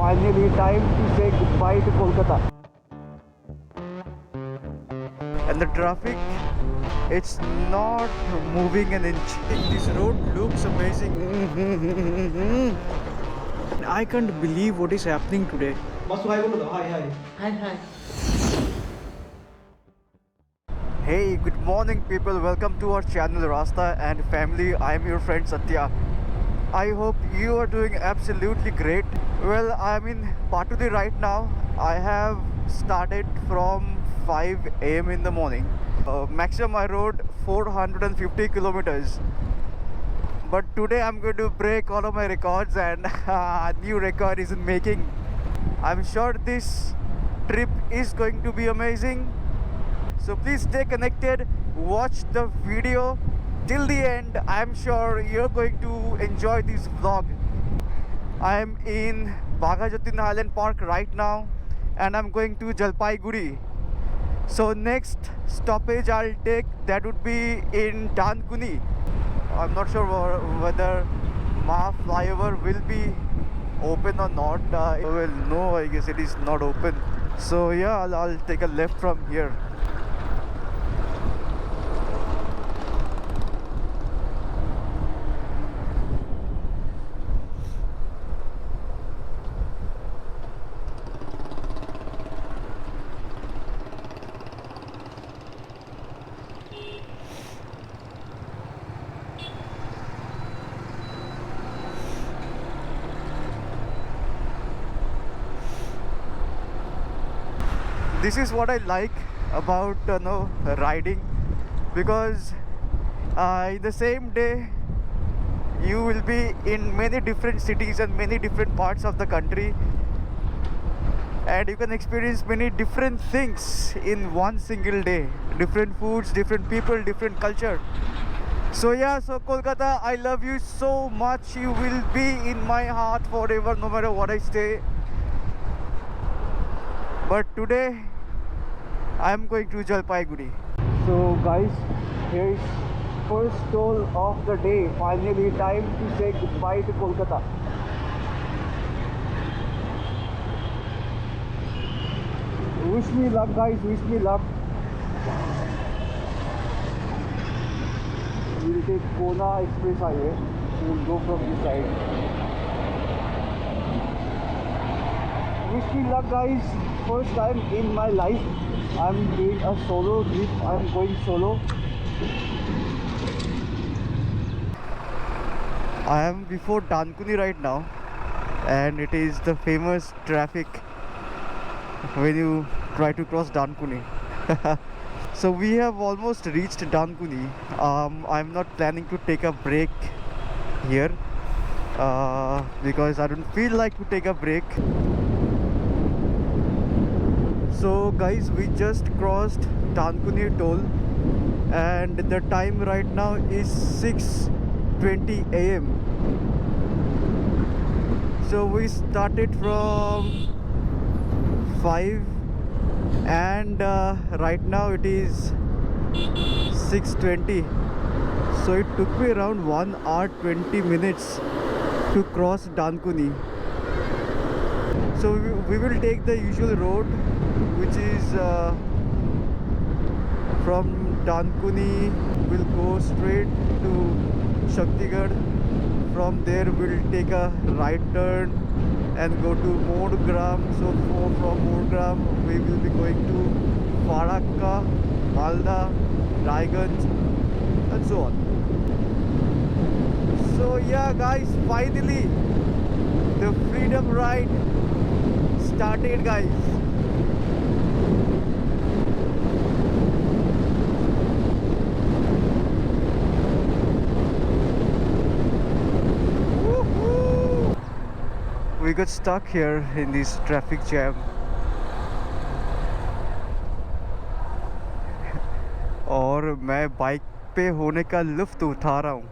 Finally, time to say goodbye to Kolkata. And the traffic, it's not moving an inch. This road looks amazing. I can't believe what is happening today. Masu, hi bolo. Hi, hi. Hi, hi. Hey, good morning people. Welcome to our channel Rasta and family. I am your friend Satya. I hope you are doing absolutely great. Well, I'm in Patudi right now. I have started from 5 a.m. in the morning. Maximum I rode 450 kilometers. But today I'm going to break all of my records and a new record is in making. I'm sure this trip is going to be amazing. So please stay connected, watch the video till the end. I'm sure you're going to enjoy this vlog. I'm in Bagha Jatin Highland Park right now and I'm going to Jalpaiguri. So next stoppage I'll take, that would be in Dankuni. I'm not sure whether Ma flyover will be open or not. Well, no, I guess it is not open. So yeah, I'll take a left from here. This is what I like about riding, because in the same day you will be in many different cities and many different parts of the country, and you can experience many different things in one single day. Different foods, different people, different culture. So yeah, so Kolkata, I love you so much. You will be in my heart forever, no matter what I say. But today I'm going to Jalpaiguri. So guys, here is first toll of the day. Finally time to say goodbye to Kolkata. Wish me luck guys, wish me luck. We'll take Kona Express Highway. We'll go from this side. Wish me luck guys. First time in my life I'm doing a solo trip. I'm going solo. I am before Dankuni right now, and it is the famous traffic when you try to cross Dankuni. So we have almost reached Dankuni. I'm not planning to take a break here because I don't feel like to take a break. So guys, we just crossed Dankuni toll and the time right now is 6:20 a.m. So we started from 5 and right now it is 6:20. So it took me around 1 hour 20 minutes to cross Dankuni. So we will take the usual road, which is from Dankuni. We'll go straight to Shaktigarh. From there we'll take a right turn and go to Modgram. So from Modgram we will be going to Farakka, Malda, Raiganj and so on. So yeah guys, finally the freedom ride started guys. We got stuck here in this traffic jam. और मैं bike पे होने का लुत्फ़ उठा रहा हूँ.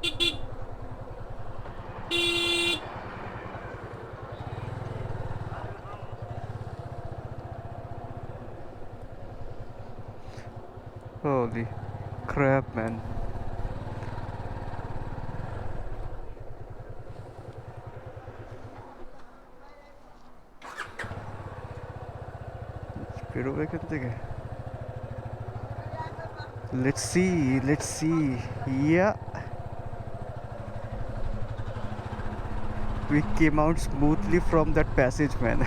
Holy crap, man. पेड़ों पे let's see. Yeah, we came out smoothly from that passage, man.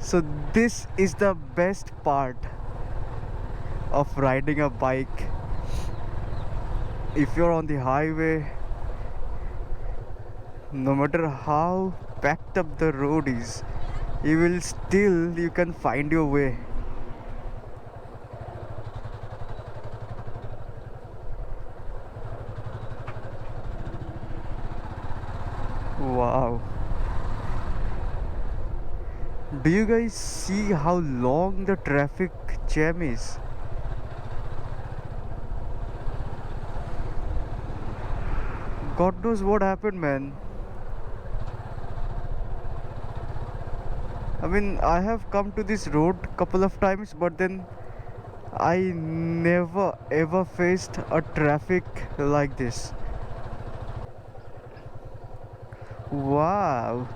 So this is the best part of riding a bike. If you're on the highway, no matter how packed up the road is, you can find your way. Wow. Do you guys see how long the traffic jam is? God knows what happened, man. I mean, I have come to this road couple of times, but then I never ever faced a traffic like this. Wow.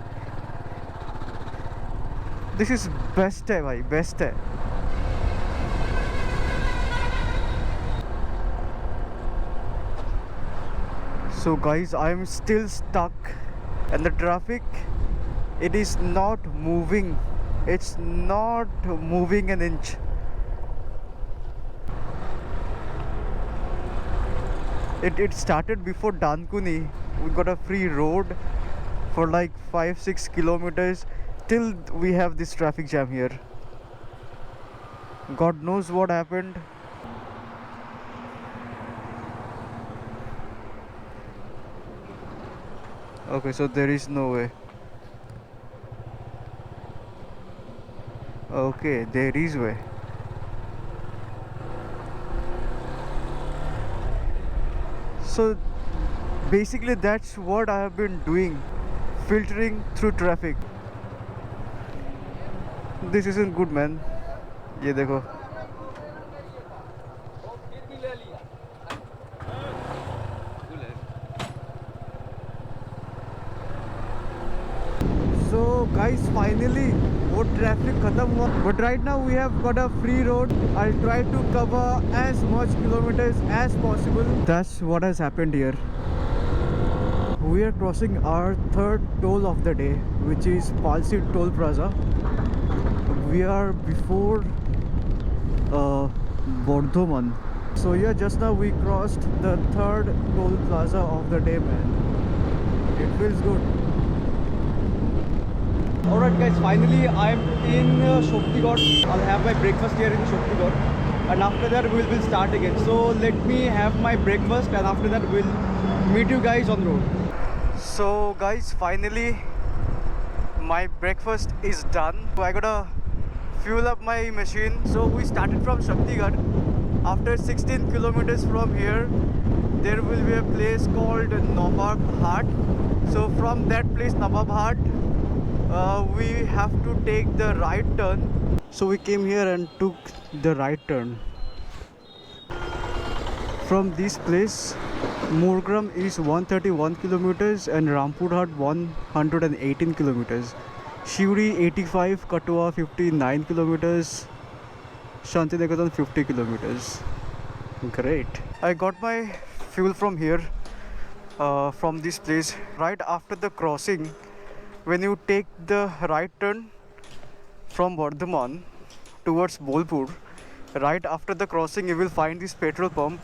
This is best है भाई, best है. So guys, I am still stuck, and the traffic, it is not moving. It's not moving an inch. It started before Dankuni. We got a free road for like 5-6 kilometers till we have this traffic jam here. God knows what happened. Okay, so there is no way. Okay, there is way. So basically that's what I have been doing, filtering through traffic. This isn't good, man. ये देखो. So guys, finally वो traffic खत्म हुआ. But right now we have got a free road. I'll try to cover as much kilometers as possible. That's what has happened here. We are crossing our third toll of the day, which is Palsi Toll Plaza. We are before Bordhoman. So yeah, just now we crossed the third toll plaza of the day, man. It feels good. Alright guys, finally I'm in Shaktigarh. I'll have my breakfast here in Shaktigarh, and after that we will start again. So let me have my breakfast, and after that we'll meet you guys on the road. So guys, finally my breakfast is done. So I gotta fuel up my machine. So we started from Shaktigarh. After 16 kilometers from here, there will be a place called Nawab Ghat. So from that place, Nawab Ghat, we have to take the right turn. So we came here and took the right turn. From this place, Murgram is 131 kilometers and Rampur Ghat 118 kilometers. Shiuri 85, Katua 59 kilometers, Shantiniketan 50 kilometers. Great. I got my fuel from here, from this place. Right after the crossing, when you take the right turn from Bardhaman towards Bolpur, right after the crossing you will find this petrol pump.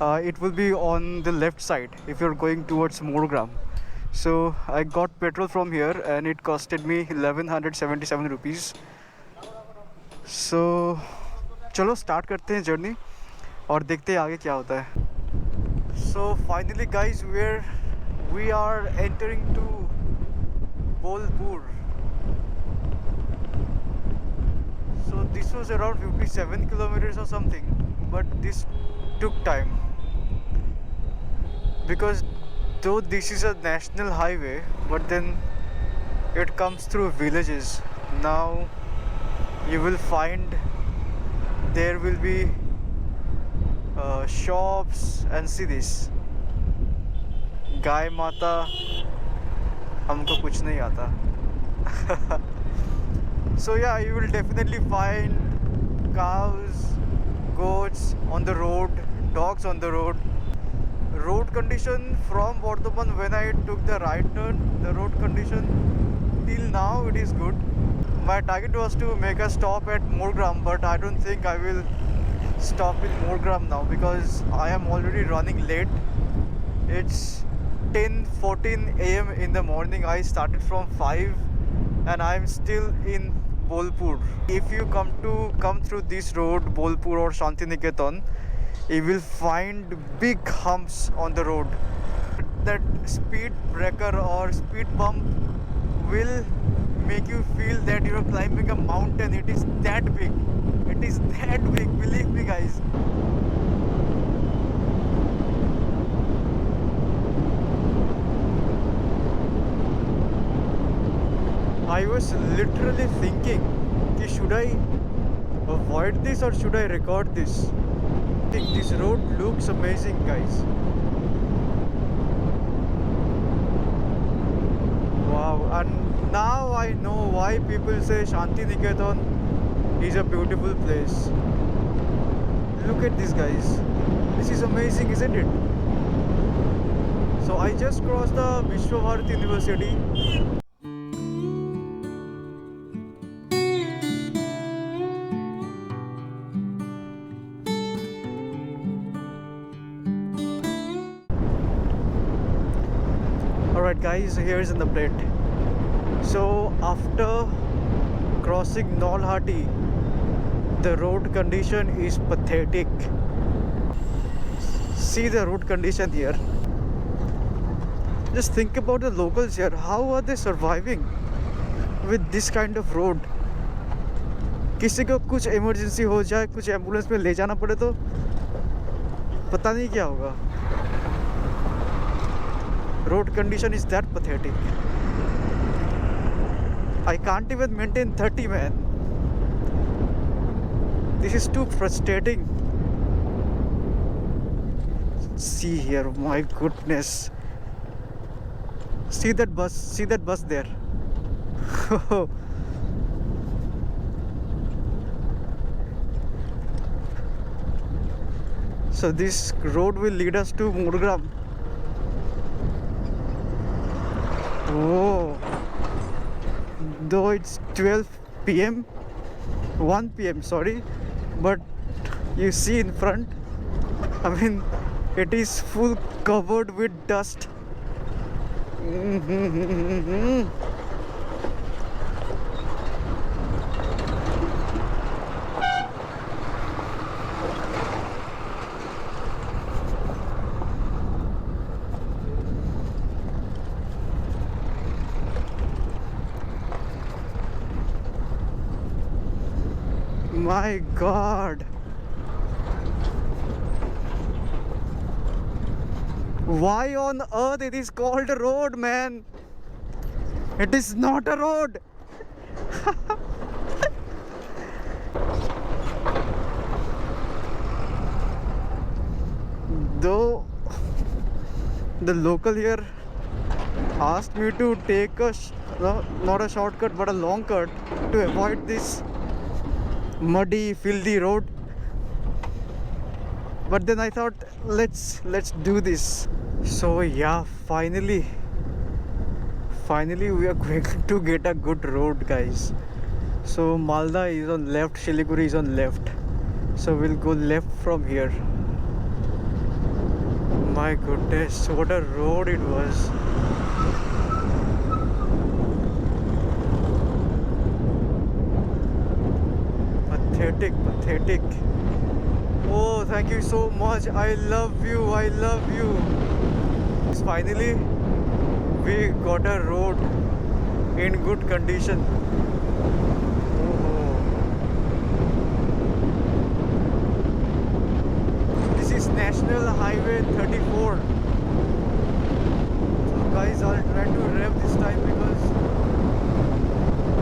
It will be on the left side if you're going towards Murgram. So I got petrol from here and it costed me 1177 rupees. So चलो start करते हैं journey और देखते हैं आगे क्या होता है. So finally guys, we are entering to Bolpur. So this was around 57 kilometers or something, but this took time because though this is a national highway, but then it comes through villages. Now you will find there will be shops, and see this गाय माता, हमको कुछ नहीं आता. So yeah, you will definitely find cows, goats on the road, dogs on the road. Road condition from Bardhaman, when I took the right turn, the road condition till now it is good. My target was to make a stop at Morgram, but I don't think I will stop in Morgram now because I am already running late. It's 10:14 a.m. in the morning. I started from 5 and I'm still in Bolpur. If you come through this road, Bolpur or Shantiniketan, you will find big humps on the road. That speed breaker or speed bump will make you feel that you're climbing a mountain. It is that big. It is that big, believe me guys. I was literally thinking, should I avoid this or should I record this? This road looks amazing guys. Wow, and now I know why people say Shantiniketan is a beautiful place. Look at this guys. This is amazing, isn't it? So I just crossed the Vishwabharati University. Alright guys, here's an update. So after crossing Nolhati, the road condition is pathetic. See the road condition here. Just think about the locals here. How are they surviving with this kind of road? किसी को कुछ emergency हो जाए, कुछ ambulance में ले जाना पड़े तो पता नहीं क्या होगा. Road condition is that pathetic. I can't even maintain 30, man. This is too frustrating. See here, my goodness. See that bus there. So this road will lead us to Murgram. Oh, though it's 12 p.m. 1 p.m. sorry, but you see in front, I mean, it is full covered with dust. My God. Why on earth it is called a road, man? It is not a road. Though the local here asked me to take not a shortcut but a long cut to avoid this muddy, filthy road, but then I thought let's do this. So yeah, finally we are going to get a good road, guys. So Malda is on left, Shiliguri is on left, so we'll go left from here. My goodness, what a road it was. Pathetic. Oh, thank you so much. I love you. Finally we got a road in good condition. Oh. This is National Highway 34. So guys, I'll try to rev this time because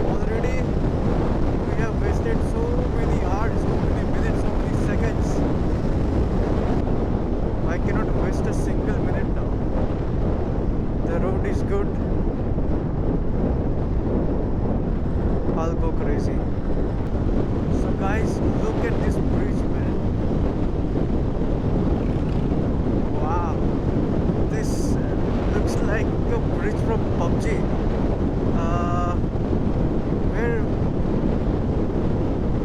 already we have wasted so many hours, so many minutes, so many seconds. I cannot waste a single minute now. The road is good. I'll go crazy. So guys, look at this bridge, man. Wow, this looks like a bridge from PUBG.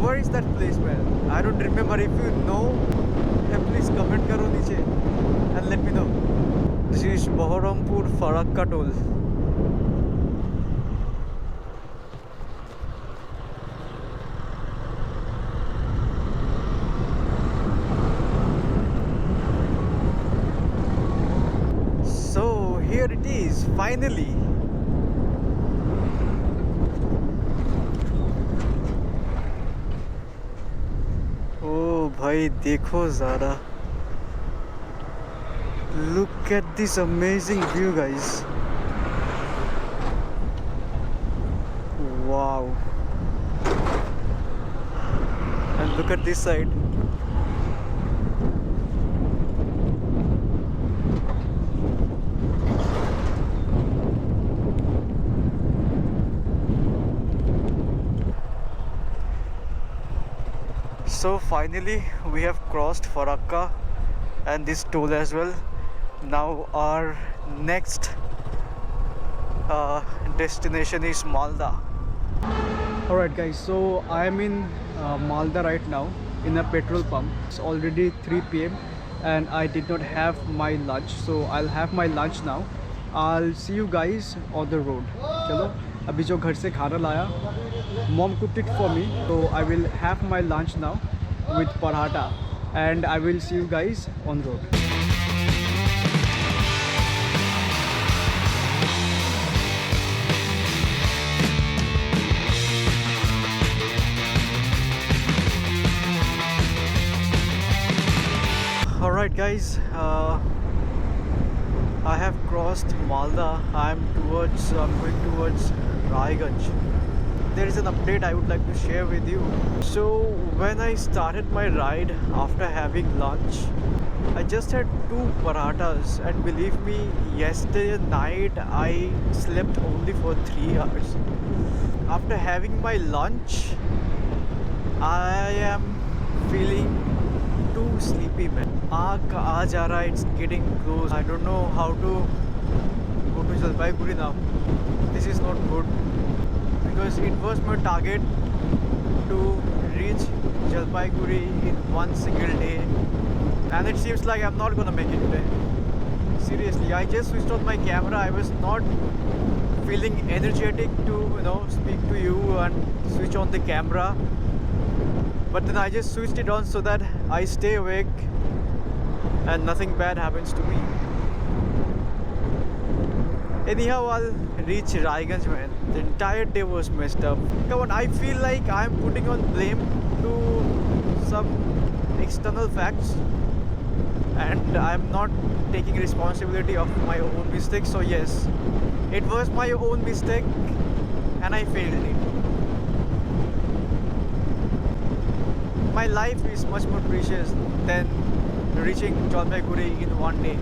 Where is that place, man? I don't remember. If you know, please comment karo niche and let me know. This is Baharampur Farakka toll. So here it is, finally. भाई देखो ज़रा, look at this amazing view, guys. Wow. And look at this side. So finally we have crossed Farakka and this toll as well. Now our next destination is Malda. Alright guys, so I am in Malda right now in a petrol pump. It's already 3 PM and I did not have my lunch, so I'll have my lunch now. I'll see you guys on the road. चलो अभी जो घर से खाना लाया, mom cooked it for me, so I will have my lunch now with paratha and I will see you guys on the road. Alright guys, I have crossed Malda. I'm going towards Raiganj. There is an update I would like to share with you. So when I started my ride after having lunch, I just had 2 parathas, and believe me, yesterday night I slept only for 3 hours. After having my lunch, I am feeling too sleepy, man. Aankh aa ja raha, it's getting close. I don't know how to go to Jalpaiguri now. This is not good, because it was my target to reach Jalpaiguri in one single day, and it seems like I'm not gonna make it today. Seriously, I just switched on my camera. I was not feeling energetic to speak to you and switch on the camera, but then I just switched it on so that I stay awake and nothing bad happens to me. Anyhow, I'll reach Raiganj, man. The entire day was messed up. Come on, I feel like I'm putting on blame to some external facts, and I'm not taking responsibility of my own mistake. So yes, it was my own mistake and I failed it. My life is much more precious than reaching Jalpaiguri in one day.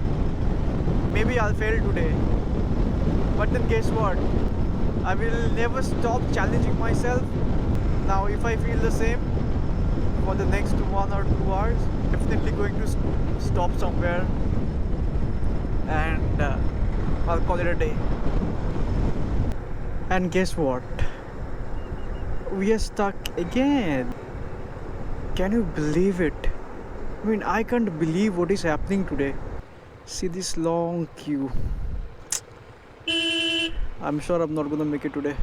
Maybe I'll fail today, but then guess what? I will never stop challenging myself. Now if I feel the same for the next 1 or 2 hours, definitely going to stop somewhere and I'll call it a day. And guess what? We are stuck again. Can you believe it? I mean, I can't believe what is happening today. See this long queue. I'm sure I'm not gonna make it today.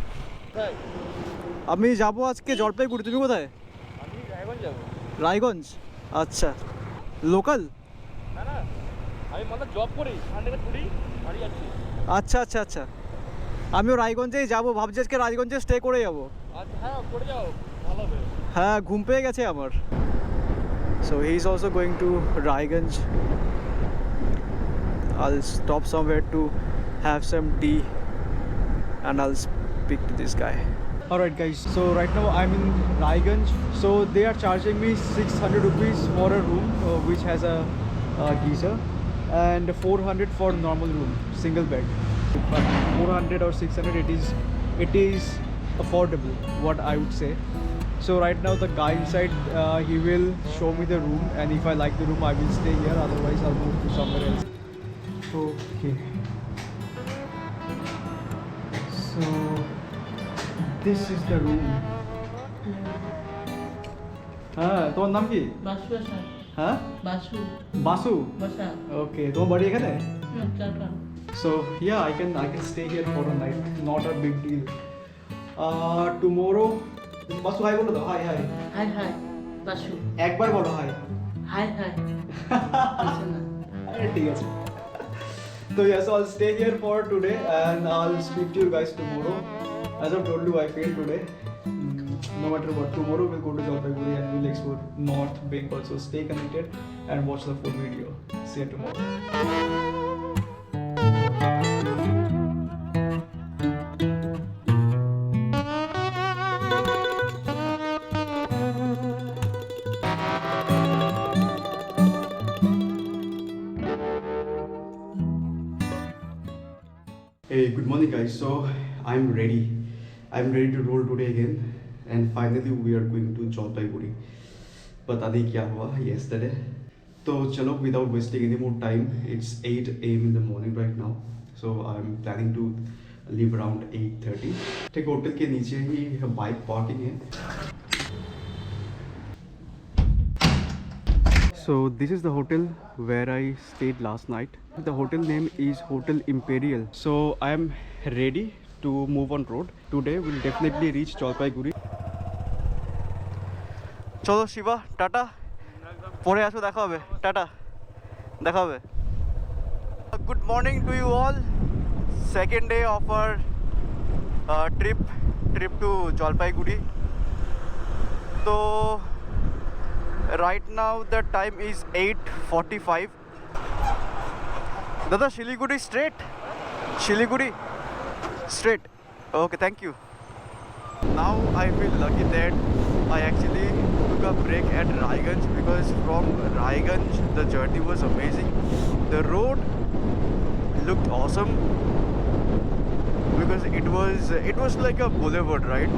আমি যাবো আজকে জলপাইগুড়ি, তুমি কোথায়? আমি রায়গঞ্জ যাব। রায়গঞ্জ? আচ্ছা, local? না না, আমি মানে জব করি, এখান থেকে টুরি বাড়ি যাচ্ছি। আচ্ছা আচ্ছা আচ্ছা, আমিও রায়গঞ্জেই যাবো ভাবছি, আজকে রায়গঞ্জে স্টে করে যাবো। আচ্ছা হ্যাঁ, করে যাও, ভালো হবে। হ্যাঁ, ঘুম পেয়ে গেছে আমার। So he's also going to Raiganj. I'll stop somewhere to have some tea and I'll speak to this guy. Alright guys, so right now I'm in Raiganj. So they are charging me 600 rupees for a room which has a geyser, and 400 for normal room, single bed. But 400 or 600, it is affordable, what I would say. So right now the guy inside, he will show me the room, and if I like the room I will stay here, otherwise I'll move to somewhere else. Okay, so this is the room. হ্যাঁ, তোমার নাম কি? বাসু আসার হ্যাঁ, বাসু বাসু। বসা ওকে, তোমার বাড়ি এখানে? চারটা So yeah, I can stay here for a night. Not a big deal. Tomorrow, Basu hi বলো তো, hi hi. Hi hi Basu একবার বলো হাই। হাই হাই বুঝছে না ঠিক আছে। So yeah, so I'll stay here for today and I'll speak to you guys tomorrow. As I told you, I failed today. No matter what, tomorrow we'll go to Jalpaiguri and we'll explore North Bengal. So stay connected and watch the full video. See you tomorrow. Hey, good morning guys. So I'm ready to roll today again, and finally we are going to Jalpaiguri. पता नहीं क्या हुआ yesterday. तो चलो, without wasting any more time, it's 8 a.m. in the morning right now. So I'm planning to leave around 8:30. ठीक, hotel के नीचे ही bike parking है. So this is the hotel where I stayed last night. The hotel name is Hotel Imperial. So I am ready to move on road. Today we'll definitely reach Jalpaiguri. চলো Shiba, tata. পরে আসো, দেখা হবে। Tata, দেখা হবে। Good morning to you all. Second day of our trip to Jalpaiguri. So right now the time is 8:45. Dada, Shiliguri straight? Shiliguri straight. Okay, thank you. Now I feel lucky that I actually took a break at Raiganj, because from Raiganj the journey was amazing. The road looked awesome because it was like a boulevard, right?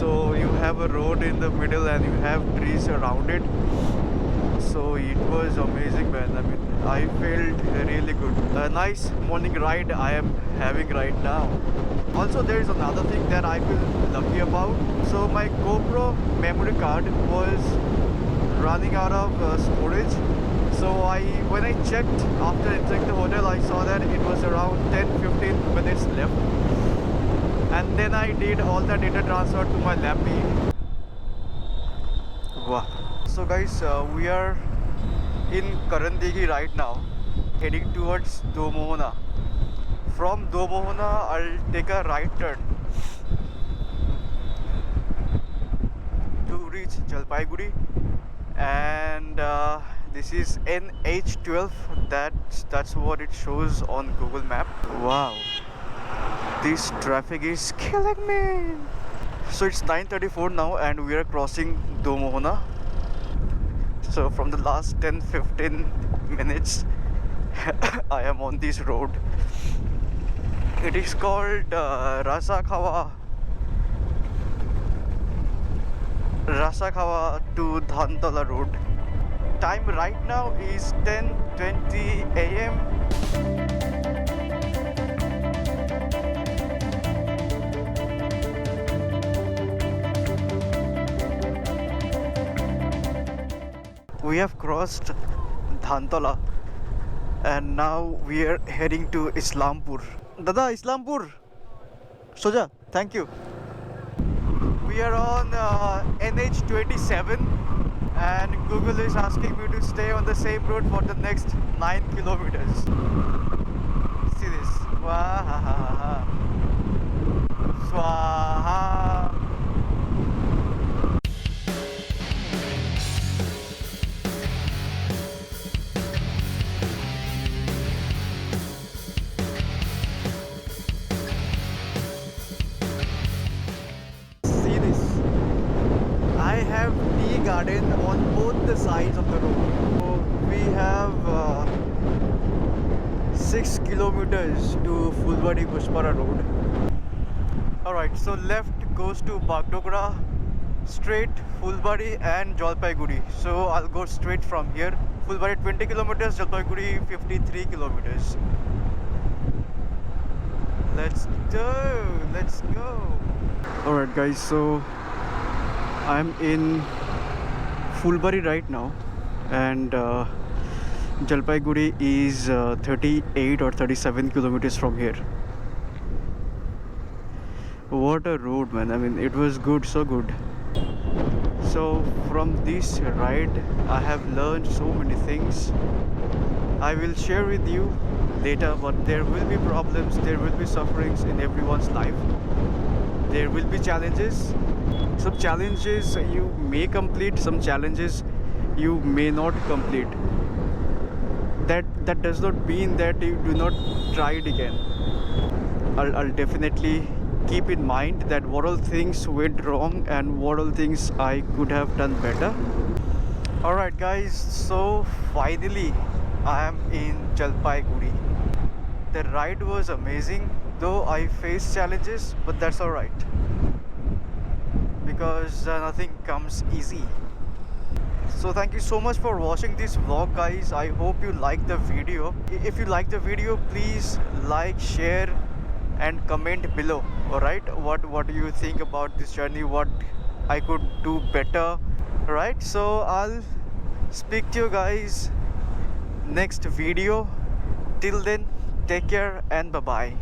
So you have a road in the middle and you have trees around it. So it was amazing, man. I mean, I felt really good. A nice morning ride I am having right now. Also, there is another thing that I feel lucky about. So my GoPro memory card was running out of storage. So when I checked after entering the hotel, I saw that it was around 10-15 minutes left. And then I did all the data transfer to my laptop. Wow. So guys, we are in Karandegi right now, heading towards Domohona. From Domohona, I'll take a right turn to reach Jalpaiguri, and this is NH12. That's what it shows on Google Map. Wow, this traffic is killing me. So it's 9:34 now and we are crossing Domohona. So from the last 10-15 minutes I am on this road. It is called Rasakhawa to Dhantala road. Time right now is 10:20 a.m. We have crossed Dhantala and now we are heading to Islampur. Dada, Islampur. Soja, thank you. We are on NH27 and Google is asking me to stay on the same road for the next 9 kilometers. See this. Swaha. Swaha. Garden on both the sides of the road. So we have 6 kilometers to Fulbari Pushpara road. Alright, so left goes to Bagdogra, straight Fulbari and Jalpaiguri. So I'll go straight from here. Fulbari 20 kilometers, Jalpaiguri 53 kilometers. Let's go. Alright guys, so I'm in Fulbari right now, and Jalpaiguri is 38 or 37 kilometers from here. What a road, man. I mean, it was good, so good. So from this ride I have learned so many things. I will share with you later, but there will be problems, there will be sufferings in everyone's life. There will be challenges. Some challenges you may complete, some challenges you may not complete. That does not mean that you do not try it again. I'll definitely keep in mind that what all things went wrong and what all things I could have done better. Alright guys, so finally I am in Jalpaiguri. The ride was amazing, though I faced challenges, but that's alright, because nothing comes easy. So thank you so much for watching this vlog, guys. I hope you liked the video. If you like the video, please like, share and comment below. Alright, what do you think about this journey, what I could do better? Right, so I'll speak to you guys next video. Till then, take care and bye bye.